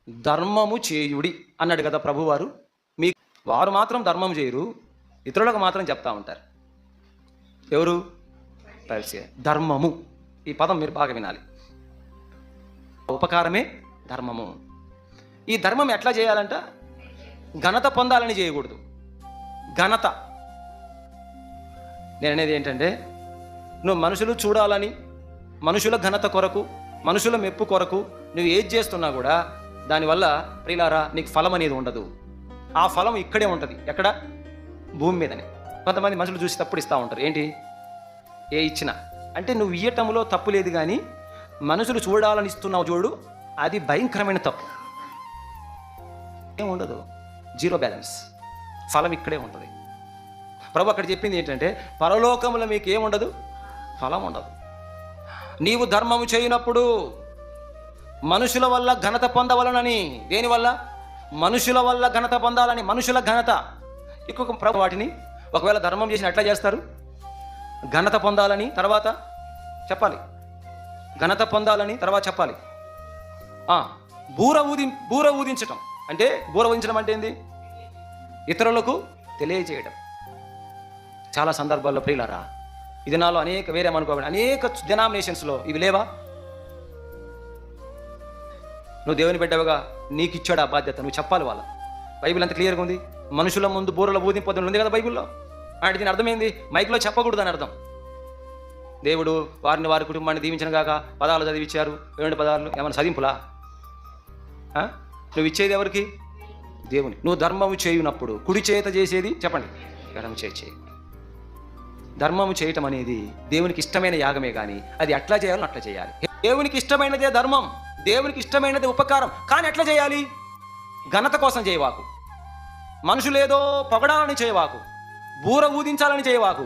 ధర్మము చేయుడి అన్నాడు కదా ప్రభువారు. మీ వారు మాత్రం ధర్మం చేయరు, ఇతరులకు మాత్రం చెప్తా ఉంటారు. ఎవరు? ధర్మము, ఈ పదం మీరు బాగా వినాలి. ఉపకారమే ధర్మము. ఈ ధర్మం ఎట్లా చేయాలంట? ఘనత పొందాలని చేయకూడదు. ఘనత నేను అనేది ఏంటంటే, నువ్వు మనుషులు చూడాలని, మనుషుల ఘనత కొరకు, మనుషుల మెప్పు కొరకు నువ్వు ఏది చేస్తున్నా కూడా దానివల్ల ప్రియులారా నీకు ఫలం అనేది ఉండదు. ఆ ఫలం ఇక్కడే ఉంటుంది. ఎక్కడ? భూమి మీదనే. కొంతమంది మనుషులు చూసి తప్పుడు ఇస్తూ ఉంటారు. ఏంటి? ఏ ఇచ్చినా అంటే నువ్వు ఇయ్యటంలో తప్పు లేదు, కానీ మనుషులు చూడాలని ఇస్తున్నావు చూడు, అది భయంకరమైన తప్పు. ఏం ఉండదు, జీరో బ్యాలెన్స్. ఫలం ఇక్కడే ఉంటుంది. ప్రభు అక్కడ చెప్పింది ఏంటంటే, పరలోకములో మీకు ఏముండదు, ఫలం ఉండదు. నీవు ధర్మము చేయనప్పుడు మనుషుల వల్ల ఘనత పొందవలనని. దేనివల్ల? మనుషుల వల్ల ఘనత పొందాలని. మనుషుల ఘనత ఇంకొక ప్రభు వాటిని ఒకవేళ ధర్మం చేసిన ఎట్లా చేస్తారు? ఘనత పొందాలని తర్వాత చెప్పాలి, ఘనత పొందాలని తర్వాత చెప్పాలి. బూర ఊదించటం అంటే, బూర ఊదించడం అంటే ఏంది? ఇతరులకు తెలియజేయడం. చాలా సందర్భాల్లో ప్రియులారా, ఇది నాలో వేరే అనుకోవాలి, అనేక డినామినేషన్స్లో ఇవి లేవా? నువ్వు దేవుని బిడ్డవుగా నీకు ఇచ్చాడు ఆ బాధ్యత, నువ్వు చెప్పాలి వాళ్ళ. బైబిల్ అంత క్లియర్గా ఉంది. మనుషుల ముందు బూరల ఊదింపొద్దు ఉంది కదా బైబిల్లో. అంటే దీని అర్థమైంది, మైక్లో చెప్పకూడదు అని అర్థం. దేవుడు వారిని వారి కుటుంబాన్ని దీవించిన కాక పదాలు చదివించారు. 2 పదాలు ఏమైనా చదింపులా? నువ్వు ఇచ్చేది ఎవరికి? దేవుని. నువ్వు ధర్మము చేయునప్పుడు కుడి చేత చేసేది చెప్పండి, ఎడమ చేయి. ధర్మము చేయటం అనేది దేవునికి ఇష్టమైన యాగమే, కానీ అది ఎట్లా చేయాలో అట్లా చేయాలి. దేవునికి ఇష్టమైనదే ధర్మం, దేవునికి ఇష్టమైనదే ఉపకారం. కానీ ఎట్లా చేయాలి? ఘనత కోసం చేయవాకు, మనుషులు ఏదో పొగడాలని చేయవాకు, బూర ఊదించాలని చేయవాకు.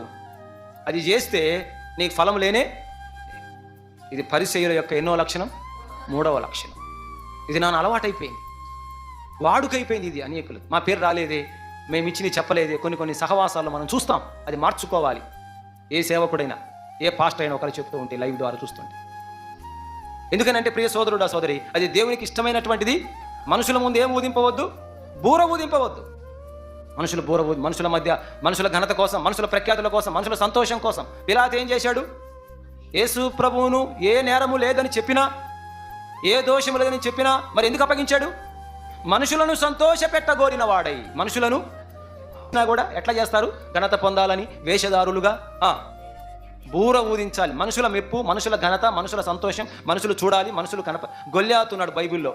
అది చేస్తే నీకు ఫలం లేనే. ఇది పరిసయ్యుల యొక్క ఎన్నో లక్షణం? 3వ లక్షణం. ఇది నా అలవాటైపోయింది, వాడుకైపోయింది. ఇది అనేకులు మా పేరు రాలేదే, మేము ఇచ్చి చెప్పలేదే. కొన్ని సహవాసాల్లో మనం చూస్తాం. అది మార్చుకోవాలి. ఏ సేవకుడైనా, ఏ పాస్టర్ అయినా ఒకరు చెప్తూ ఉంటే లైవ్ ద్వారా చూస్తుంటే. ఎందుకనంటే ప్రియ సోదరుడా సోదరి, అది దేవునికి ఇష్టమైనటువంటిది. మనుషుల ముందు ఏం ఊదింపవద్దు, బూర ఊదింపవద్దు. మనుషుల మధ్య, మనుషుల ఘనత కోసం, మనుషుల ప్రఖ్యాతుల కోసం, మనుషుల సంతోషం కోసం పిలాతు ఏం చేశాడు? యేసు ప్రభువును ఏ నేరము లేదని చెప్పినా, ఏ దోషము లేదని చెప్పినా మరి ఎందుకు అప్పగించాడు? మనుషులను సంతోషపెట్టగోరిన వాడై. మనుషులను కూడా ఎట్లా చేస్తారు? ఘనత పొందాలని వేషధారులుగా బూర ఊదించాలి. మనుషుల మెప్పు, మనుషుల ఘనత, మనుషుల సంతోషం, మనుషులు చూడాలి, మనుషులు గొల్లియాతున్నాడు బైబిల్లో.